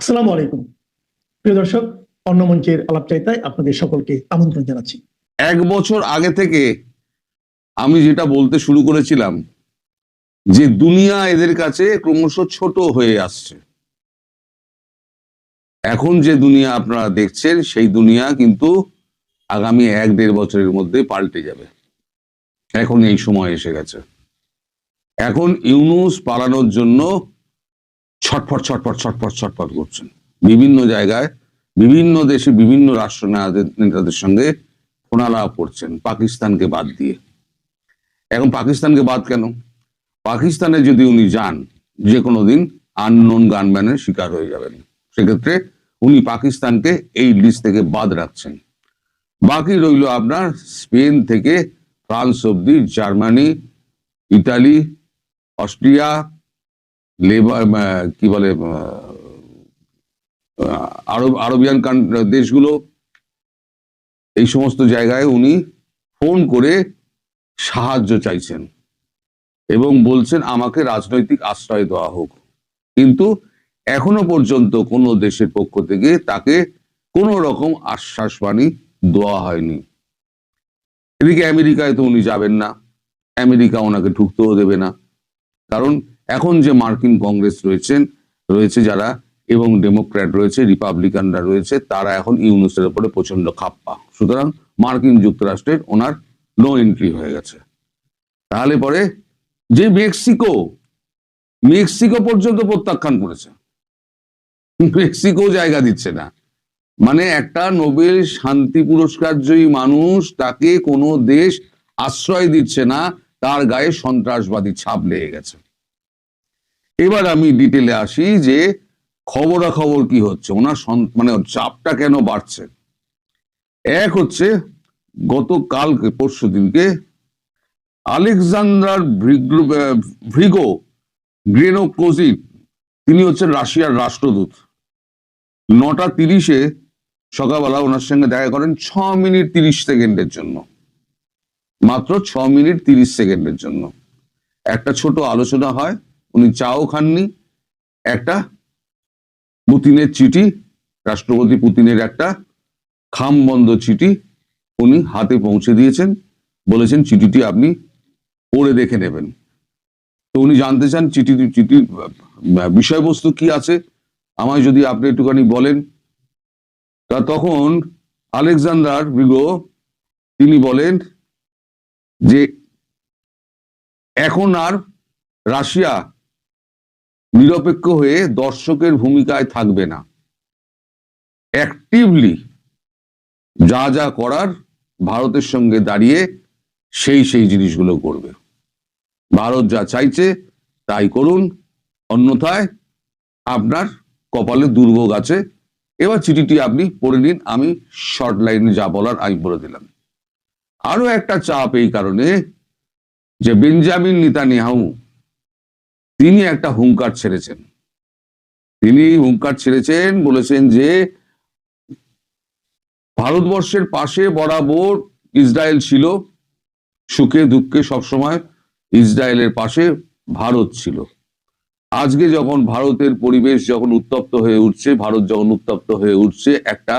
আসসালামু আলাইকুম প্রিয় দর্শক, অন্য মঞ্চের আলাপচারিতায় আপনাদের সকলকে আমন্ত্রণ জানাচ্ছি। এক বছর আগে থেকে আমি যেটা বলতে শুরু করেছিলাম যে দুনিয়া এদের কাছে ক্রমশ ছোট হয়ে আসছে। এখন যে দুনিয়া আপনারা দেখছেন সেই দুনিয়া কিন্তু আগামী 1-1.5 বছরের মধ্যে পাল্টে যাবে। এখন এই সময় এসে গেছে। এখন ইউনূস পালানোর জন্য ছটফট ছটফট ছটফট ছটফট করছেন। বিভিন্ন জায়গায় বিভিন্ন দেশে বিভিন্ন রাষ্ট্র নেতাদের সঙ্গে ফোনালাপ করছেন পাকিস্তানকে বাদ দিয়ে। এখন পাকিস্তানকে বাদ কেন? পাকিস্তানে যদি উনি যান যে কোনো দিন আননোন গানম্যানের শিকার হয়ে যাবেন। সেক্ষেত্রে উনি পাকিস্তানকে এই লিস্ট থেকে বাদ রাখছেন। বাকি রইল আপনার স্পেন থেকে ফ্রান্স অব্দি, জার্মানি, ইতালি, অস্ট্রিয়া, কি বলে আরবিয়ান দেশগুলো, এই সমস্ত জায়গায় উনি ফোন করে সাহায্য চাইছেন এবং বলছেন আমাকে রাজনৈতিক আশ্রয় দেওয়া হোক। কিন্তু এখনো পর্যন্ত কোনো দেশের পক্ষ থেকে তাকে কোনো রকম আশ্বাসবাণী দেওয়া হয়নি। এদিকে আমেরিকায় তো উনি যাবেন না, আমেরিকা ওনাকে ঢুকতেও দেবে না। কারণ এখন যে মার্কিন কংগ্রেস রয়েছে যারা, এবং ডেমোক্র্যাট রয়েছে, রিপাবলিকানরা রয়েছে, তারা এখন ইউনূসের উপরে প্রচন্ড খাপ্পা। সুতরাং মার্কিন যুক্তরাষ্ট্রের ওনার নো এন্ট্রি হয়ে গেছে। তাহলে পরে যে মেক্সিকো পর্যন্ত প্রত্যাখ্যান করেছে, মেক্সিকো জায়গা দিচ্ছে না। মানে একটা নোবেল শান্তি পুরস্কার জয়ী মানুষ, তাকে কোনো দেশ আশ্রয় দিচ্ছে না, তার গায়ে সন্ত্রাসবাদী ছাপ লেগে গেছে। এবার আমি ডিটেলে আসি যে খবরাখবর কি হচ্ছে, ওনার মানে চাপটা কেন বাড়ছে। এক হচ্ছে গতকালকে পরশু দিনকে আলেকজান্ডার গ্রেনোকোজিভ, তিনি হচ্ছেন রাশিয়ার রাষ্ট্রদূত। 9:30 সকালবেলা ওনার সঙ্গে দেখা করেন 6 মিনিট 30 সেকেন্ডের জন্য, মাত্র 6 মিনিট 30 সেকেন্ডের জন্য একটা ছোট আলোচনা হয়। উনি চাও খাননি, একটা পুতিনের চিঠি, রাষ্ট্রপতি পুতিনের একটা খামবন্ধ চিঠি উনি হাতে পৌঁছে দিয়েছেন, বলেছেন চিঠিটি আপনি পড়ে দেখে নেবেন। তো উনি জানতে চান চিঠির বিষয়বস্তু কি আছে, আমায় যদি আপনি একটুখানি বলেন। তা তখন আলেকজান্ডার গ্রিগো তিনি বলেন যে এখন আর রাশিয়া নিরপেক্ষ হয়ে দর্শকের ভূমিকায় থাকবে না, অ্যাক্টিভলি যা যা করার ভারতের সঙ্গে দাঁড়িয়ে সেই জিনিসগুলো করবে। ভারত যা চাইছে তাই করুন, অন্যথায় আপনার কপালে দুর্ভোগ আছে। এবার চিঠিটি আপনি পড়ে নিন, আমি শর্ট লাইনে যা বলার আমি বলে দিলাম। আরো একটা চাপ এই কারণে যে বেঞ্জামিন নেতানিয়াহু তিনি একটা হুঙ্কার ছেড়েছেন। বলেছেন যে ভারতবর্ষের পাশে বরাবর ইসরায়েল ছিল, সুখে দুঃখে সবসময় ইসরায়েলের পাশে ভারত ছিল। আজকে যখন ভারতের পরিবেশ যখন উত্তপ্ত হয়ে উঠছে, ভারত যখন উত্তপ্ত হয়ে উঠছে একটা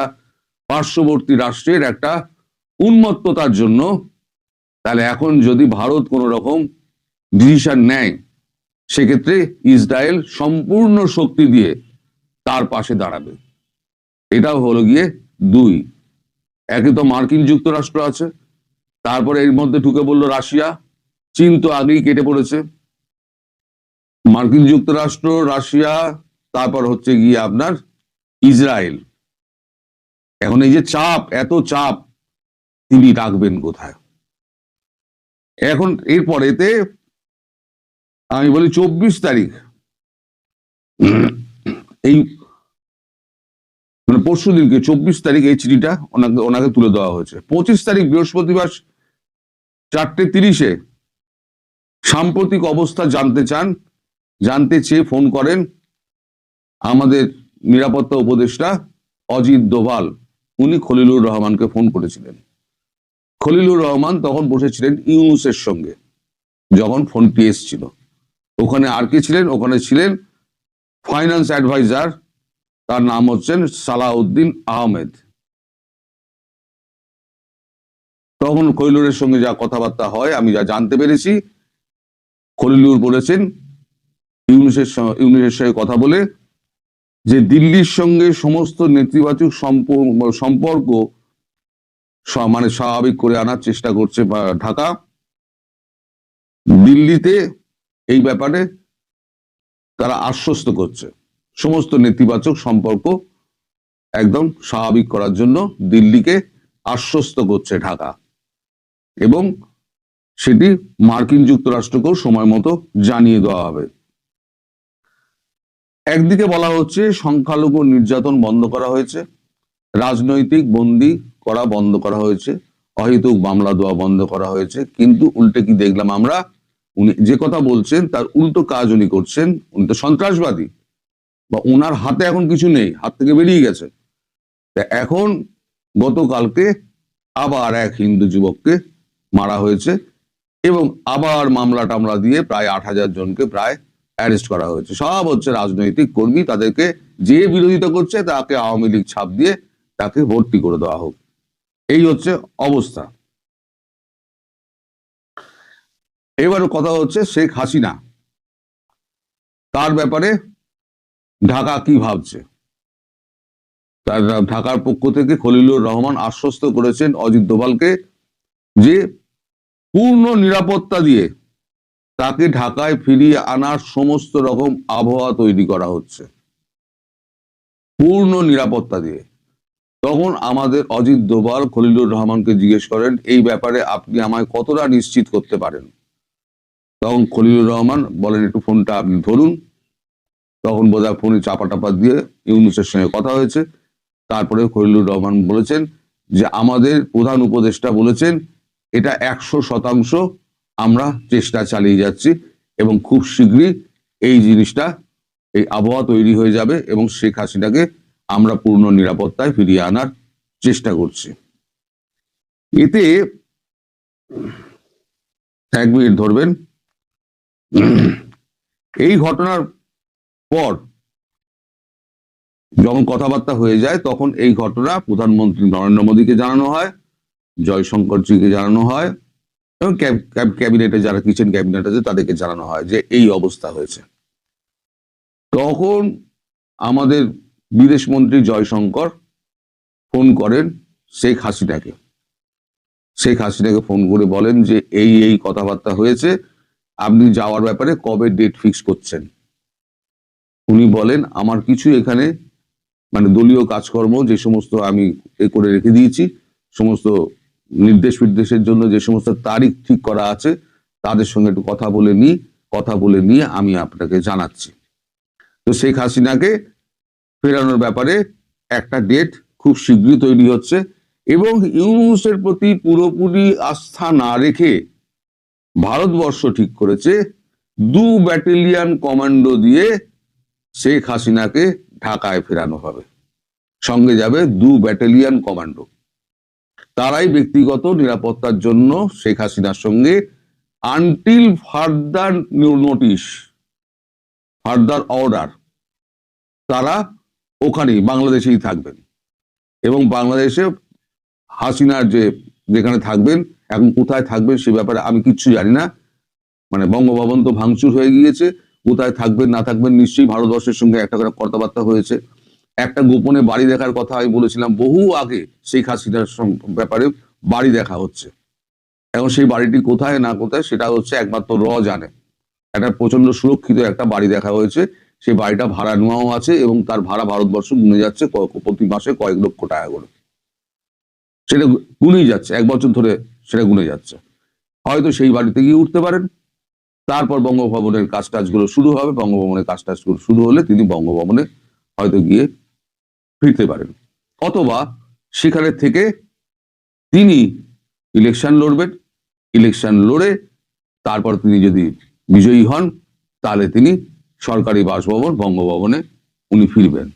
পার্শ্ববর্তী রাষ্ট্রের একটা উন্মত্ততার জন্য, তাহলে এখন যদি ভারত কোনো রকম ডিসিশন নেয়, সেক্ষেত্রে ইসরায়েল সম্পূর্ণ শক্তি দিয়ে তার পাশে দাঁড়াবে। এটাও হলো গিয়ে দুই। একে তো মার্কিন যুক্তরাষ্ট্র আছে, তারপরে এর মধ্যে ঢুকে পড়লো রাশিয়া, চীন তো আগেই কেটে পড়েছে। মার্কিন যুক্তরাষ্ট্র, রাশিয়া, তারপর হচ্ছে গিয়ে আপনার ইসরায়েল। এখন এই যে চাপ, এত চাপ তিনি রাখবেন কোথায়? এখন এরপরেতে আমি বলি 24 তারিখ, এই মানে পরশু দিনকে 24 তারিখ এই চিঠিটা ওনাকে তুলে দেওয়া হয়েছে। 25 তারিখ বৃহস্পতিবার 4:30 সাম্প্রতিক অবস্থা জানতে চেয়ে ফোন করেন আমাদের নিরাপত্তা উপদেষ্টা অজিত দোভাল। উনি খলিলুর রহমানকে ফোন করেছিলেন। খলিলুর রহমান তখন বসেছিলেন ইউনূসের সঙ্গে যখন ফোনটি এসেছিল। ওখানে আর কে ছিলেন? ওখানে ছিলেন ফাইন্যান্স অ্যাডভাইজার তার নাম হচ্ছেন সালাউদ্দিন আহমেদ। তখন খলিলুরের সঙ্গে যা কথাবার্তা হয়, আমি যা জানতে পেরেছি, খলিলুর বলেছেন ইউনূসের সঙ্গে কথা বলে যে দিল্লির সঙ্গে সমস্ত নেতিবাচক সম্পর্ক মানে স্বাভাবিক করে আনার চেষ্টা করছে ঢাকা। দিল্লিতে এই ব্যাপারে তারা আশ্বস্ত করছে সমস্ত নেতিবাচক সম্পর্ক একদম স্বাভাবিক করার জন্য দিল্লিকে আশ্বস্ত করছে ঢাকা, এবং সেটি মার্কিন যুক্তরাষ্ট্রকেও সময় মতো জানিয়ে দেওয়া হবে। একদিকে বলা হচ্ছে সংখ্যালঘু নির্যাতন বন্ধ করা হয়েছে, রাজনৈতিক বন্দী করা বন্ধ করা হয়েছে, অহেতুক মামলা দেওয়া বন্ধ করা হয়েছে, কিন্তু উল্টে কি দেখলাম আমরা, উনি যে কথা বলছেন তার উল্টো কাজ উনি করছেন। উনি তো সন্ত্রাসবাদী, বা ওনার হাতে এখন কিছু নেই, হাত থেকে বেরিয়ে গেছে। এখন গতকালকে আবার এক হিন্দু যুবককে মারা হয়েছে, এবং আবার মামলা টামলা দিয়ে প্রায় 8,000 জনকে প্রায় অ্যারেস্ট করা হয়েছে। সব হচ্ছে রাজনৈতিক কর্মী, তাদেরকে যে বিরোধিতা করছে তাকে আওয়ামী লীগ ছাপ দিয়ে তাকে ভর্তি করে দেওয়া হোক, এই হচ্ছে অবস্থা। এবার কথা হচ্ছে শেখ হাসিনা, তার ব্যাপারে ঢাকা কি ভাবছে। তার ঢাকার পক্ষ থেকে খলিলুর রহমান আশ্বস্ত করেছেন অজিত দোভালকে যে পূর্ণ নিরাপত্তা দিয়ে তাকে ঢাকায় ফিরিয়ে আনার সমস্ত রকম আবহাওয়া তৈরি করা হচ্ছে, পূর্ণ নিরাপত্তা দিয়ে। তখন আমাদের অজিত দোভাল খলিলুর রহমানকে জিজ্ঞেস করেন, এই ব্যাপারে আপনি আমায় কতটা নিশ্চিত করতে পারেন। তখন খলিলুর রহমান বলেন, একটু ফোনটা আপনি ধরুন। তখন বোধহয় ফোনে চাপা টাপা দিয়ে ইউনূসের সঙ্গে কথা হয়েছে। তারপরে খলিলুর রহমান বলেছেন যে আমাদের প্রধান উপদেষ্টা বলেছেন এটা 100% আমরা চেষ্টা চালিয়ে যাচ্ছি, এবং খুব শীঘ্রই এই জিনিসটা, এই আবহাওয়া তৈরি হয়ে যাবে, এবং শেখ হাসিনাকে আমরা পূর্ণ নিরাপত্তায় ফিরিয়ে আনার চেষ্টা করছি। এতে 1 মিনিট ধরবেন। এই ঘটনার পর যখন কথাবার্তা হয়ে যায়, তখন এই ঘটনা প্রধানমন্ত্রী নরেন্দ্র মোদীকে জানানো হয়, জয়শঙ্করজিকে জানানো হয়, এবং ক্যাবিনেটে যারা কিচেন ক্যাবিনেট আছে তাদেরকে জানানো হয় যে এই অবস্থা হয়েছে। তখন আমাদের বিদেশ মন্ত্রী জয়শঙ্কর ফোন করেন শেখ হাসিনাকে। শেখ হাসিনাকে ফোন করে বলেন যে এই কথাবার্তা হয়েছে, আপনি যাওয়ার ব্যাপারে কবে ডেট ফিক্স করছেন। উনি বলেন, আমার কিছু এখানে মানে দলীয় কাজকর্ম যে সমস্ত আমি করে রেখে দিয়েছি, সমস্ত নির্দেশের জন্য যে সমস্ত তারিখ ঠিক করা আছে, তাদের সঙ্গে একটু কথা বলে নিয়ে আমি আপনাকে জানাচ্ছি। তো শেখ হাসিনাকে ফেরানোর ব্যাপারে একটা ডেট খুব শীঘ্রই তৈরি হচ্ছে, এবং ইউনূসের প্রতি পুরোপুরি আস্থা না রেখে ভারতবর্ষ ঠিক করেছে 2 ব্যাটালিয়ন কমান্ডো দিয়ে শেখ হাসিনাকে ঢাকায় ফেরানো হবে। সঙ্গে যাবে 2 ব্যাটালিয়ন কমান্ডো। তারাই ব্যক্তিগত নিরাপত্তার জন্য শেখ হাসিনার সঙ্গে until further notice, further order, তারা ওখানেই বাংলাদেশেই থাকবেন, এবং বাংলাদেশে হাসিনার যেখানে থাকবেন, এখন কোথায় থাকবেন সে ব্যাপারে আমি কিচ্ছু জানি না। মানে বঙ্গভবন তো ভাঙচুর হয়ে গিয়েছে, কোথায় থাকবেন না থাকবেন নিশ্চয়ই ভারতবর্ষের সঙ্গে একটা করে কথাবার্তা হয়েছে। একটা গোপনে বাড়ি দেখার কথা আমি বলেছিলাম বহু আগে, শেখ হাসিনার ব্যাপারে বাড়ি দেখা হচ্ছে। এখন সেই বাড়িটি কোথায় না কোথায় সেটা হচ্ছে একমাত্র জানে। একটা প্রচন্ড সুরক্ষিত একটা বাড়ি দেখা হয়েছে, সেই বাড়িটা ভাড়া নেওয়াও আছে, এবং তার ভাড়া ভারতবর্ষ গুনে যাচ্ছে প্রতি মাসে কয়েক লক্ষ টাকা করে। সেটা গুনেই যাচ্ছে, 1 বছর ধরে সেটা গুনে যাচ্ছে। হয়তো সেই বাড়িতে গিয়ে উঠতে পারেন। তারপর বঙ্গভবনের কাজটাজগুলো শুরু হবে, বঙ্গভবনের কাজটাজগুলো শুরু হলে তিনি বঙ্গভবনে হয়তো গিয়ে ফিরতে পারেন, অথবা সেখানে থেকে তিনি ইলেকশন লড়বেন। ইলেকশন লড়ে তারপর তিনি যদি বিজয়ী হন, তাহলে তিনি সরকারি বাসভবন বঙ্গভবনে উনি ফিরবেন।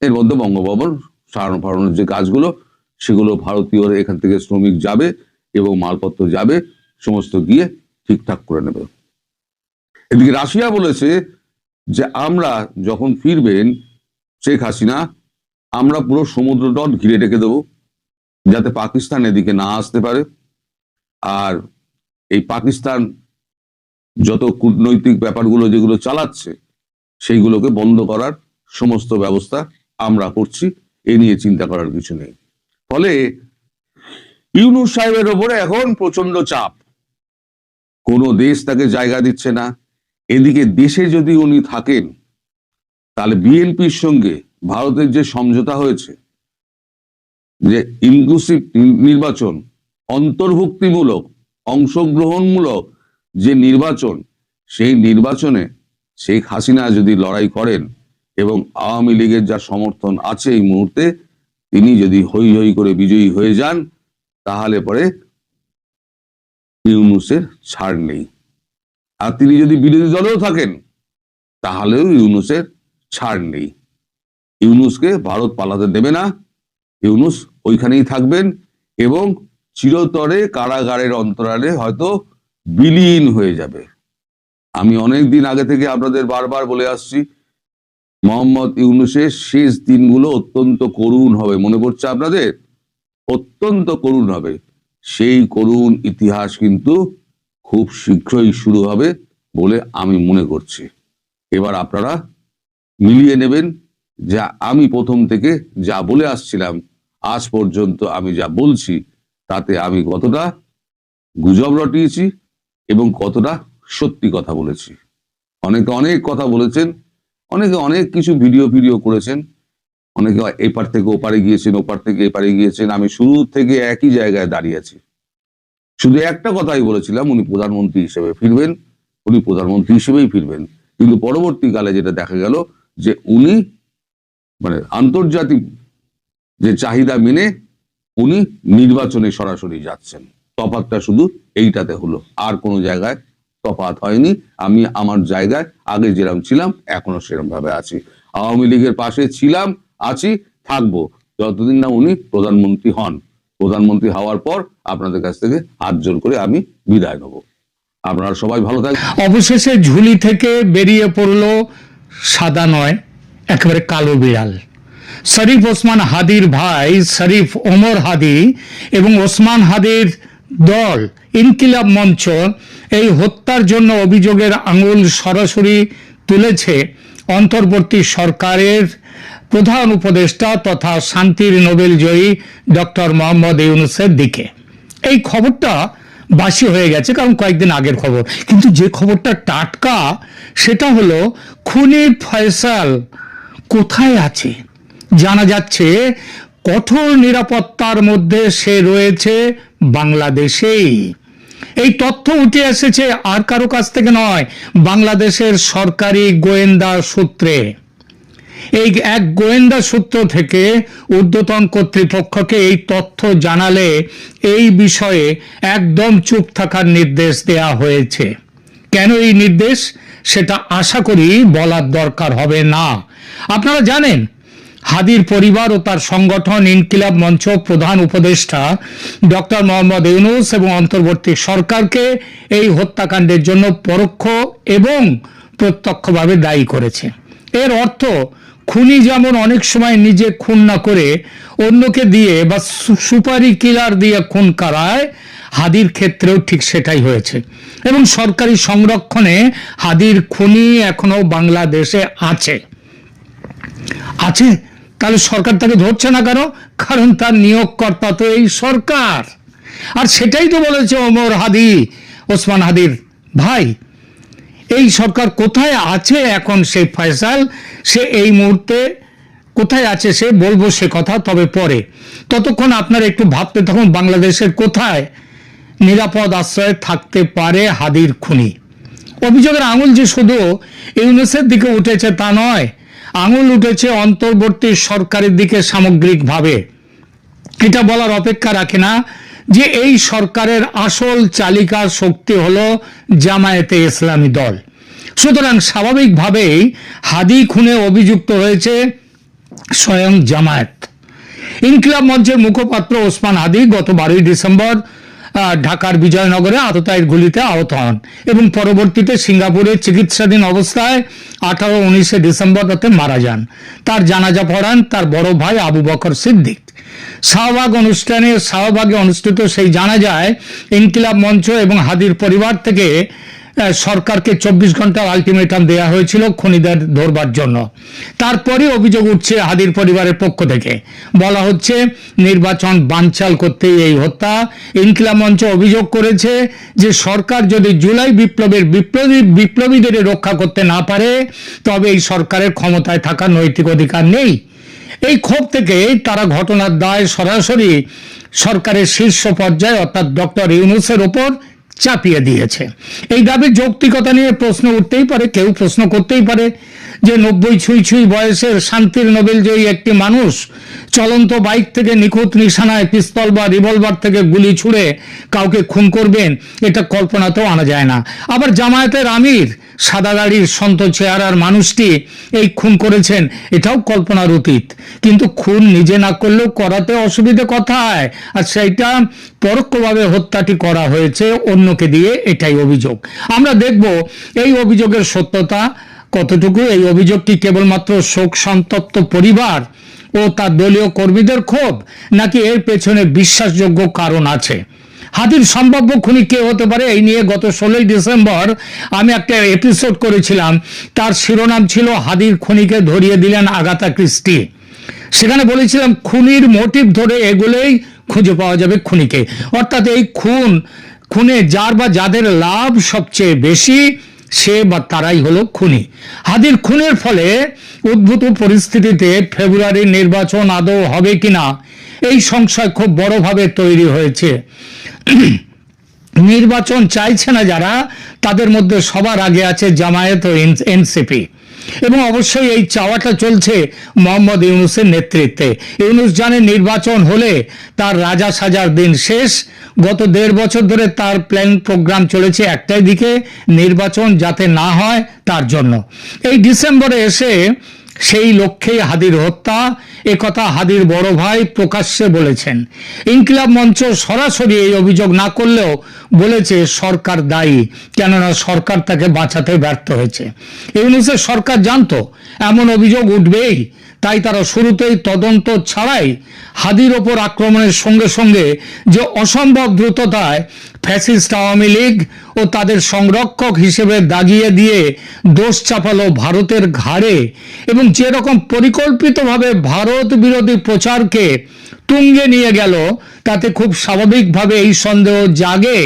এর মধ্যে বঙ্গভবন সারানো ফারানোর যে কাজগুলো, সেগুলো ভারতীয়রা এখান থেকে শ্রমিক যাবে এবং মালপত্র যাবে, সমস্ত গিয়ে ঠিকঠাক করে নেবে। এদিকে রাশিয়া বলেছে যে আমরা যখন ফিরবেন শেখ হাসিনা, আমরা পুরো সমুদ্র তট ঘিরে রেখে দেবো, যাতে পাকিস্তান এদিকে না আসতে পারে। আর এই পাকিস্তান যত কূটনৈতিক ব্যাপারগুলো যেগুলো চালাচ্ছে, সেইগুলোকে বন্ধ করার সমস্ত ব্যবস্থা আমরা করছি। এ নিয়ে চিন্তা করার কিছু নেই। ফলে ইউনূস সাহেবের ওপরে এখন প্রচন্ড চাপ, কোনো দেশ তাকে জায়গা দিচ্ছে না। এদিকে দেশে যদি উনি থাকেন, তাহলে বিএনপির সঙ্গে ভারতের যে সমঝোতা হয়েছে, যে ইনক্লুসিভ নির্বাচন, অন্তর্ভুক্তিমূলক, অংশগ্রহণমূলক যে নির্বাচন, সেই নির্বাচনে শেখ হাসিনা যদি লড়াই করেন এবং আওয়ামী লীগের যা সমর্থন আছে এই মুহূর্তে, তিনি যদি হই হই করে বিজয়ী হয়ে যান, তাহলে পরে ইউনূসের ছাড় নেই। আর তিনি যদি বিরোধী দলেও থাকেন, তাহলেও ইউনূসের ছাড় নেই। ইউনূসকে ভারত পালাতে দেবে না, ইউনূস ওইখানেই থাকবেন এবং চিরতরে কারাগারের অন্তরালে হয়তো বিলীন হয়ে যাবে। আমি অনেক দিন আগে থেকে আপনাদের বারবার বলে আসছি, মোহাম্মদ ইউনূসের শেষ দিনগুলো অত্যন্ত করুণ হবে। মনে পড়ছে আপনাদের? অত্যন্ত করুণ হবে। সেই করুণ ইতিহাস কিন্তু খুব শীঘ্রই শুরু হবে বলে আমি মনে করছি। এবার আপনারা মিলিয়ে নেবেন, যা আমি প্রথম থেকে যা বলে আসছিলাম, আজ পর্যন্ত আমি যা বলছি, তাতে আমি কতটা গুজব রটিয়েছি এবং কতটা সত্যি কথা বলেছি। অনেকে অনেক কথা বলেছেন, অনেকে অনেক কিছু ভিডিও করেছেন, অনেকে এপার থেকে ওপারে গিয়েছেন, ওপার থেকে এপারে গিয়েছেন। আমি শুরু থেকে একই জায়গায় দাঁড়িয়ে আছি। শুধু একটা কথাই বলেছিলাম, উনি প্রধানমন্ত্রী হিসেবে ফিরবেন, উনি প্রধানমন্ত্রী হিসেবেই ফিরবেন। কিন্তু পরবর্তীকালে যেটা দেখা গেল যে উনি মানে আন্তর্জাতিক যে চাহিদা মেনে উনি নির্বাচনে সরাসরি যাচ্ছেন। তফাৎটা শুধু এইটাতে হলো, আর কোনো জায়গায় তফাৎ হয়নি। আমি আমার জায়গায় আগে যেরকম ছিলাম এখনো সেরকম ভাবে আছি। আওয়ামী লীগের পাশে ছিলাম, আছি, থাকবো, যতদিন না উনি প্রধানমন্ত্রী হন। প্রধানমন্ত্রী হওয়ার পর আপনাদের কাছ থেকে হাত জোর করে আমি বিদায় নেব। আপনারা সবাই ভালো থাকবেন। অবশেষে ঝুলি থেকে বেরিয়ে পড়ল সাদা নয়, একেবারে কালো বিড়াল। শরীফ ওসমান হাদির ভাই শরীফ ওমর হাদি এবং ওসমান হাদির দল ইনকিলাব মঞ্চ এই হত্যার জন্য অভিযোগের আঙুল সরাসরি তুলেছে অন্তর্বর্তী সরকারের প্রধান উপদেষ্টা তথা শান্তির নোবেল জয়ী ডক্টর মোহাম্মদ ইউনূসের দিকে। এই খবরটা বাসি হয়ে গেছে, কারণ কয়েকদিন আগের খবর, কিন্তু যে খবরটা টাটকা সেটা হলো খুনি ফয়সাল কোথায় আছে। জানা যাচ্ছে কঠোর নিরাপত্তার মধ্যে সে রয়েছে বাংলাদেশেই। এই তথ্য উঠে এসেছে আর কারো কাছ থেকে নয়, বাংলাদেশের সরকারি গোয়েন্দা সূত্রে। এই এক গোয়েন্দা সূত্র থেকে ঊর্ধ্বতন কর্তৃপক্ষকে এই তথ্য জানালে এই বিষয়ে একদম চুপ থাকার নির্দেশ দেয়া হয়েছে। কেন এই নির্দেশ সেটা আশা করি বলার দরকার হবে না। আপনারা জানেন, হাদির পরিবার ও তার সংগঠন ইনকিলাব মঞ্চ প্রধান উপদেষ্টা ডক্টর মোহাম্মদ ইউনূস এবং অন্তর্বর্তী সরকারকে এই হত্যাকাণ্ডের জন্য পরোক্ষ এবং প্রত্যক্ষভাবে দায়ী করেছে। এর অর্থ খুনি যেমন অনেক সময় নিজে খুন না করে অন্যকে দিয়ে বা সুপারি কিলার দিয়ে খুন করায়, হাদির ক্ষেত্রেও ঠিক সেটাই হয়েছে। এবং সরকারি সংরক্ষণে হাদির খুনি এখনো বাংলাদেশে আছে। তাহলে সরকার তাকে ধরছে না কেন? কারণ তার নিয়োগকর্তা তো এই সরকার। আর সেটাই তো বলেছে ওমর হাদি, ওসমান হাদির ভাই। এই সরকার কোথায় আছে এখন? সেই ফয়সাল সে এই মুহূর্তে কোথায় আছে সে বলবো সে কথা, তবে পরে। ততক্ষণ আপনারা একটু ভাবতে থাকুন, বাংলাদেশের কোথায় নিরাপদ আশ্রয়ে থাকতে পারে হাদির খুনি। অভিযোগের আঙুল যে শুধু ইউনূসের দিকে উঠেছে তা নয়, আঙুল উঠেছে অন্তর্বর্তী সরকারের দিকে সামগ্রিকভাবে। এটা বলার অপেক্ষা রাখে না যে এই সরকারের আসল চালিকা শক্তি হলো জামায়াতে ইসলামী দল। সুতরাং স্বাভাবিকভাবেই হাদি খুনে অভিযুক্ত হয়েছে স্বয়ং জামায়াত। ইনকিলাব মঞ্চের মুখপাত্র ওসমান হাদি গত 12 ডিসেম্বর ঢাকার বিজয়নগরে আততায়ীর গুলিতে আহত হন এবং পরবর্তীতে সিঙ্গাপুরে চিকিৎসাধীন অবস্থায় 18-19 ডিসেম্বর রাতে মারা যান। তার জানাজা পড়ান তার বড় ভাই আবু বকর সিদ্দিক। শাহবাগে অনুষ্ঠিত সেই জানাজায় ইনকিলাব মঞ্চ এবং হাদির পরিবার থেকে সরকারকে 24 ঘন্টার আলটিমেটাম দেওয়া হয়েছিল খুনিদের ধরবার জন্য। তারপরে অভিযোগ উঠছে হাদির পরিবারের পক্ষ থেকে, বলা হচ্ছে নির্বাচন বানচাল করতে এই হত্যা। ইনকিলাব মঞ্চ অভিযোগ করেছে যে সরকার যদি জুলাই বিপ্লবীদের রক্ষা করতে না পারে তবে এই সরকারের ক্ষমতায় থাকার নৈতিক অধিকার নেই। এই ক্ষোভ থেকে তারা ঘটনার দায় সরাসরি সরকারের শীর্ষ পর্যায়ে অর্থাৎ ডক্টর ইউনূসের ওপর চাপিয়ে দিয়েছে। এই দাবির যৌক্তিকতা নিয়ে প্রশ্ন উঠতেই পারে, কেউ প্রশ্ন করতেই পারে যে 90 ছুঁই বয়সের শান্তির নোবেলজয়ী একটি মানুষ চলন্ত বাইক থেকে নিখুঁত নিশানায় পিস্তল বা রিভলভার থেকে গুলি ছুড়ে কাউকে খুন করবেন, এটা কল্পনাতেও আনা যায় না। আবার জামায়াতের আমির সাদা গাড়ির সন্ত চেহারার মানুষটি এই খুন করেছেন, এটাও কল্পনার অতীত। কিন্তু খুন নিজে না করলেও করাতে অসুবিধে কোথায়? আর সেইটা পরোক্ষভাবে হত্যাটি করা হয়েছে অন্যকে দিয়ে, এটাই অভিযোগ। আমরা দেখব এই অভিযোগের সত্যতা কতটুকু। এই অভিযোগটি কেবলমাত্র শোক সন্তপ্ত পরিবার ও তার দলীয় কর্মীদের ক্ষোভ, নাকি এর পেছনে বিশ্বাসযোগ্য কারণ আছে? হাদির সম্ভাব্য খুনি কে হতে পারে, এই নিয়ে গত 16 ডিসেম্বর আমি একটা এপিসোড করেছিলাম। তার শিরোনাম ছিল হাদির খুনিকে ধরিয়ে দিলেন আগাথা ক্রিস্টি। সেখানে বলেছিলাম খুনির মোটিভ ধরে এগুলোই খুঁজে পাওয়া যাবে খুনিকে। অর্থাৎ এই খুনে যার বা যাদের লাভ সবচেয়ে বেশি সে বা তারাই হলো খুনি। হাদির খুনের ফলে উদ্ভূত পরিস্থিতিতে ফেব্রুয়ারির নির্বাচন আদৌ হবে কিনা এই সংশয় খুব বড়ভাবে তৈরি হয়েছে। নির্বাচন চাইছে না যারা, তাদের মধ্যে সবার আগে আছে জামায়াত ও এনসিপি, এবং অবশ্যই এই চাওয়াটা চলছে মোহাম্মদ ইউনূসের নেতৃত্বে। ইউনূস জানে নির্বাচন হলে তার রাজা সাজার দিন শেষ। গত 1.5 বছর ধরে তার প্ল্যান প্রোগ্রাম চলেছে একটাই দিকে, নির্বাচন যাতে না হয় তার জন্য। এই ডিসেম্বরে এসে সেই লক্ষ্যেই হাদির হত্যা, একথা হাদির বড় ভাই প্রকাশ্যে বলেছেন। ইনকিলাব মঞ্চ সরাসরি এই অভিযোগ না করলেও বলেছে সরকার দায়ী, কেননা সরকার তাকে বাঁচাতে ব্যর্থ হয়েছে। ইউনূসের সরকার জানতো এমন অভিযোগ উঠবেই, তাই তারা শুরুতেই তদন্ত ছাড়াই হাদির ওপর আক্রমণের সঙ্গে সঙ্গে যে অসম্ভব দ্রুততায় ফ্যাসিস্ট আওয়ামী লীগ ও তাদের সংরক্ষক হিসেবে দাগিয়ে দিয়ে দোষ চাপালো ভারতের ঘাড়ে, এবং যেরকম পরিকল্পিতভাবে ভারত বিরোধী প্রচারকে তুঙ্গে নিয়ে গেল, তাতে খুব স্বাভাবিকভাবে এই সন্দেহ জাগে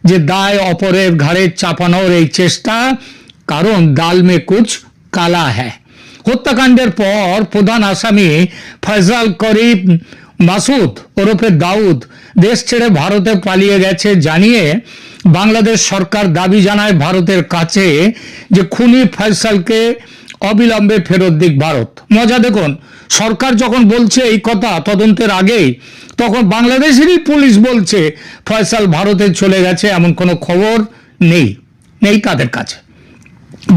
যে দায় অপরের ঘাড়ে চাপানোর এই চেষ্টা, কারণ দাল মে কুছ কালা হ্যায়। হত্যাকাণ্ডের পর প্রধান আসামি ফয়সাল করিম মাসুদ ওরফে দাউদ দেশ ছেড়ে ভারতে পালিয়ে গেছে জানিয়ে বাংলাদেশ সরকার দাবি জানায় ভারতের কাছে যে খুনি ফয়সালকে অবিলম্বে ফেরত দিক ভারত। মজা দেখুন, সরকার যখন বলছে এই কথা তদন্তের আগেই, তখন বাংলাদেশেরই পুলিশ বলছে ফয়সাল ভারতে চলে গেছে, এমন কোনো খবর নেই তাদের কাছে।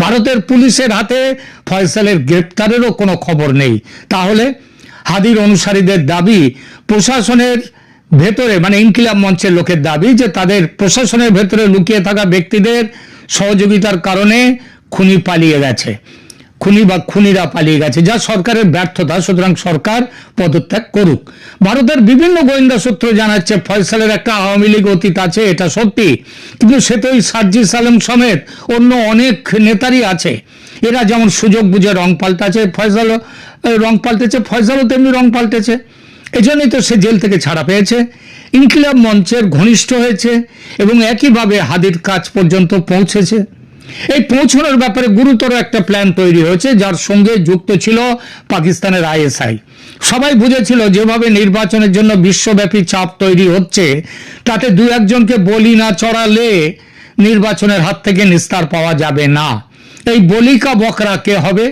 ভারতের পুলিশের হাতে ফয়সালের গ্রেপ্তারেরও কোনো খবর নেই। তাহলে হাদির অনুসারীদের দাবি প্রশাসনের ভেতরে, মানে ইনকিলাব মঞ্চের লোকের দাবি যে তাদের প্রশাসনের ভেতরে লুকিয়ে থাকা ব্যক্তিদের সহযোগিতার কারণে খুনি পালিয়ে গেছে, খুনিরা পালিয়ে গেছে, যা সরকারের ব্যর্থতা। সুতরাং সরকার পদত্যাগ করুক। ভারতের বিভিন্ন গোয়েন্দা সূত্র জানাচ্ছে ফয়সালের একটা আওয়ামী লীগ অতীত আছে, এটা সত্যি, কিন্তু সে তো ওই সার্জিস আলম সমেত অন্য অনেক নেতারই আছে। এরা যেমন সুযোগ বুঝে রং পাল্টাচ্ছে, ফয়সালও তেমনি রং পাল্টেছে। এজন্যই তো সে জেল থেকে ছাড়া পেয়েছে, ইনকিলাব মঞ্চের ঘনিষ্ঠ হয়েছে এবং একইভাবে হাদির কাছ পর্যন্ত পৌঁছেছে। এই পৌঁছানোর ব্যাপারে গুরুতর একটা প্ল্যান তৈরি হয়েছে, যার সঙ্গে যুক্ত ছিল পাকিস্তানের ISI। সবাই বুঝেছিল যেভাবে নির্বাচনের জন্য বিশ্বব্যাপী চাপ তৈরি হচ্ছে, তাতে 2-1জনকে বলি না চড়ালে নির্বাচনের হাত থেকে নিস্তার পাওয়া যাবে না। এই বলিকা বকরা কে হবে?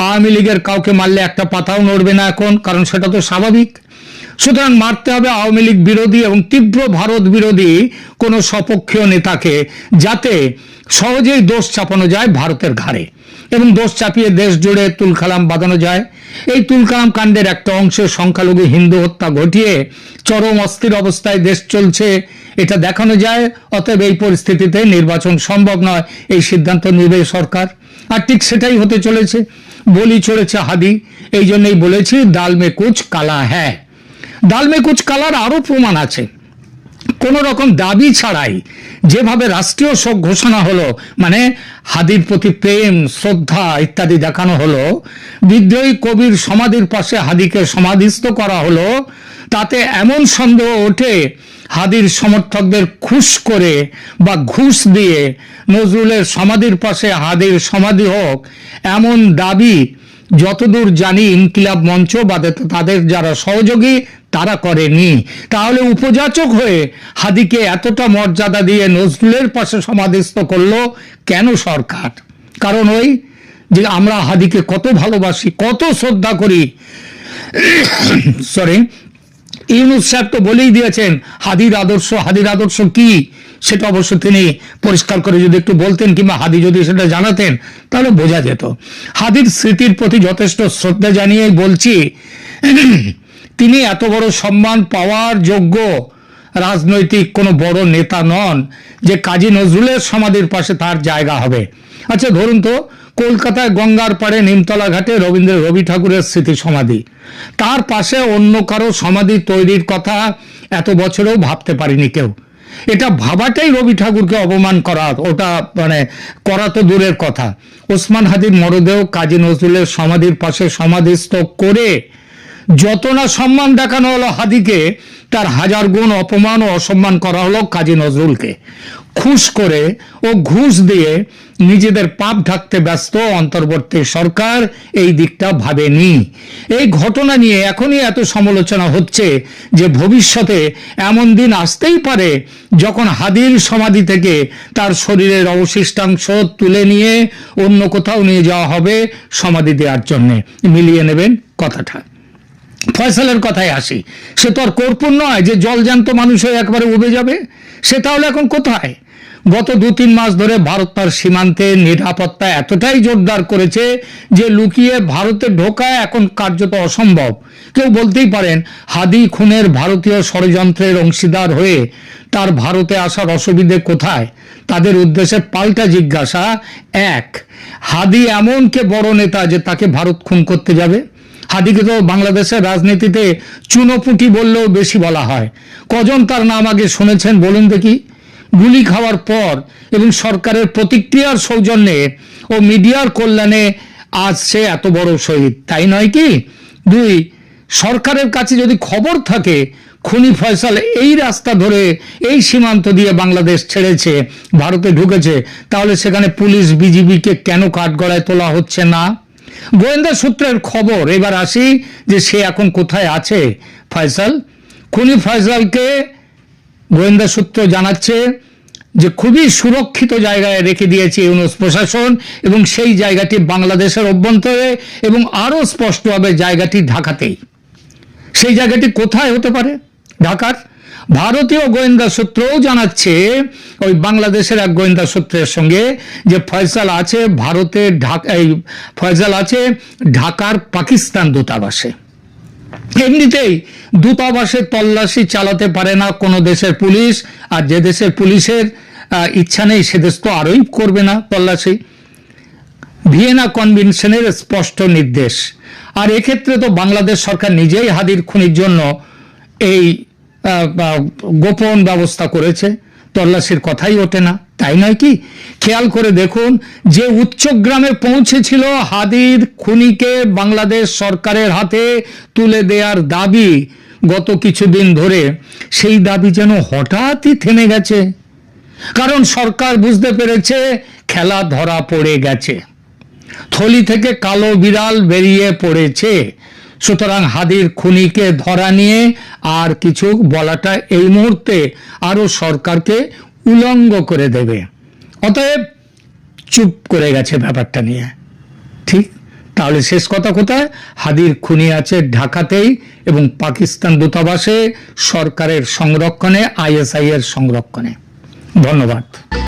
আওয়ামী লীগের কাউকে মারলে একটা পাতাও নড়বে না এখন, কারণ সেটা তো স্বাভাবিক। সুতরাং মারতে হবে আওয়ামী লীগ বিরোধী এবং তীব্র ভারত বিরোধী কোনো স্বপক্ষীয় নেতাকে, যাতে সহজেই দোষ চাপানো যায় ভারতের ঘাড়ে এবং দোষ চাপিয়ে দেশ জুড়ে তুলকালাম বাঁধানো যায়। এই তুলকালাম কাণ্ডের একটা অংশে সংখ্যালঘু হিন্দু হত্যা ঘটিয়ে চরম অস্থির অবস্থায় দেশ চলছে, এটা দেখানো যায়। অতএব এই পরিস্থিতিতে নির্বাচন সম্ভব নয়, এই সিদ্ধান্ত নেবে সরকার। আর ঠিক সেটাই হতে চলেছে। বলি চড়েছে হাদি, এই জন্যই বলেছি দাল মে কুচ কালা হ্যায়। দাল মে কুচ কালার আরো প্রমাণ আছে। কোন রকম দাবি ছাড়াই যেভাবে রাষ্ট্রীয় শোক ঘোষণা হলো, মানে হাদির প্রতি প্রেম শ্রদ্ধা ইত্যাদি দেখানো হলো, বিদ্রোহী কবির সমাধির পাশে হাদিকে সমাধিস্থ করা হলো, তাতে এমন সন্দেহ ওঠে হাদির সমর্থকদের খুশ করে বা ঘুষ দিয়ে নজরুলের সমাধির পাশে হাদির সমাধি হোক, এমন দাবি যতদূর জানি ইনকিলাব মঞ্চ বা তাদের যারা সহযোগী তারা করেনি। তাহলে উপযাচক হয়ে হাদিকে এতটা মর্যাদা দিয়ে নজরুলের পাশে সমাধিস্থ করলো কেন সরকার? কারণ ওই যে আমরা হাদিকে কত ভালোবাসি, কত শ্রদ্ধা করি। সরি, ইউনূস সাহেব তো বলেই দিয়েছেন হাদির আদর্শ কি, সেটা অবশ্য তিনি পরিষ্কার করে যদি একটু বলতেন কিংবা হাদি যদি সেটা জানাতেন তাহলে বোঝা যেত। হাদির স্মৃতির প্রতি যথেষ্ট শ্রদ্ধা জানিয়েই বলছি, তিনি এত বড় সম্মান পাওয়ার যোগ্য রাজনৈতিক কোনো বড় নেতা নন যে কাজী নজরুলের সমাধির পাশে তার জায়গা হবে। আচ্ছা ধরুন তো, কলকাতায় গঙ্গার পাড়ে নিমতলা ঘাটে রবি ঠাকুরের স্মৃতি সমাধি, তার পাশে অন্য কারো সমাধি তৈরির কথা এত বছরেও ভাবতে পারিনি কেউ। এটা ভাবাটাই রবি ঠাকুরকে অপমান করা, ওটা মানে করা তো দূরের কথা। ওসমান হাদির মরদেহ কাজী নজরুলের সমাধির পাশে সমাধিস্থ করে যত না সম্মান দেখানো হলো হাদিকে, তার হাজার গুণ অপমান ও অসম্মান করা হলো কাজী নজরুলকে। খুশ করে ও ঘুষ দিয়ে নিজেদের পাপ ঢাকতে ব্যস্ত অন্তর্বর্তী সরকার এই দিকটা ভাবেনি। এই ঘটনা নিয়ে এখনই এত সমালোচনা হচ্ছে যে ভবিষ্যতে এমন দিন আসতেই পারে যখন হাদির সমাধি থেকে তার শরীরের অবশিষ্টাংশ তুলে নিয়ে অন্য কোথাও নিয়ে যাওয়া হবে সমাধি দেওয়ার জন্য। মিলিয়ে নেবেন কথাটা। ফয়সালের কথায় আসি, সে তো আর কর্পূর নয় যে জলজান্ত মানুষ হয়ে একবারে উবে যাবে। সে তাহলে এখন কোথায়? গত 2-3 মাস ধরে ভারত তার সীমান্তে নিরাপত্তা এতটাই জোরদার করেছে যে লুকিয়ে ভারতে ঢোকা এখন কার্যত অসম্ভব। কেউ বলতেই পারেন হাদি খুনের ভারতীয় ষড়যন্ত্রের অংশীদার হয়ে তার ভারতে আসার অসুবিধে কোথায়? তাদের উদ্দেশ্যে পাল্টা জিজ্ঞাসা, এক, হাদি এমন কে বড় নেতা যে তাকে ভারত খুন করতে যাবে? হাদিকে তো বাংলাদেশের রাজনীতিতে চুনোপুটি বললেও বেশি বলা হয়। কজন তার নাম আগে শুনেছেন বলুন দেখি? গুলি খাওয়ার পর এবং সরকারের প্রতিক্রিয়ার সৌজন্যে ও মিডিয়ার কল্যাণে আজ সে এত বড় শহীদ, তাই নয় কি? 2, সরকারের কাছে যদি খবর থাকে খুনি ফয়সাল এই রাস্তা ধরে এই সীমান্ত দিয়ে বাংলাদেশ ছেড়েছে, ভারতে ঢুকেছে, তাহলে সেখানে পুলিশ বিজিবিকে কেন কাঠগড়ায় তোলা হচ্ছে না? গোয়েন্দা সূত্রের খবর, এবার আসি যে সে এখন কোথায় আছে ফয়সাল। খুনি ফয়সালকে গোয়েন্দা সূত্র জানাচ্ছে যে খুবই সুরক্ষিত জায়গায় রেখে দিয়েছে ইউনূস প্রশাসন, এবং সেই জায়গাটি বাংলাদেশের অভ্যন্তরে এবং আরো স্পষ্টভাবে জায়গাটি ঢাকাতেই। সেই জায়গাটি কোথায় হতে পারে? ঢাকার। ভারতীয় গোয়েন্দা সূত্রও জানাচ্ছে ওই বাংলাদেশের এক গোয়েন্দা সূত্রের সঙ্গে যে ফয়সাল আছে ফয়সাল আছে ঢাকার পাকিস্তান দূতাবাসে। এমনিতেই দূতাবাসে তল্লাশি চালাতে পারে না কোনো দেশের পুলিশ, আর যে দেশের পুলিশের ইচ্ছা নেই সে দেশ তো আরোই করবে না তল্লাশি। ভিয়েনা কনভেনশনের স্পষ্ট নির্দেশ। আর এক্ষেত্রে তো বাংলাদেশ সরকার নিজেই হাদির খুনির জন্য এই গোপন ব্যবস্থা করেছে, তল্লাশির কথাই ওঠে না, তাই নয় কি? খেয়াল করে দেখুন, যে উচ্চগ্রামে পৌঁছেছিল হাদির খুনিকে বাংলাদেশ সরকারের হাতে তুলে দেওয়ার দাবি গত কিছুদিন ধরে, সেই দাবি যেন হঠাৎই থেমে গেছে। কারণ সরকার বুঝতে পেরেছে খেলা ধরা পড়ে গেছে, থলি থেকে কালো বিড়াল বেরিয়ে পড়েছে। সুতরাং হাদির খুনিকে ধরা নিয়ে আর কিছু বলাটা এই মুহূর্তে আরো সরকারকে উলঙ্গ করে দেবে। অতএব চুপ করে গেছে ব্যাপারটা নিয়ে। ঠিক তাহলে শেষ কথা কোথায়? হাদির খুনি আছে ঢাকাতেই এবং পাকিস্তান দূতাবাসে, সরকারের সংরক্ষণে, আইএসআই এর সংরক্ষণে। ধন্যবাদ।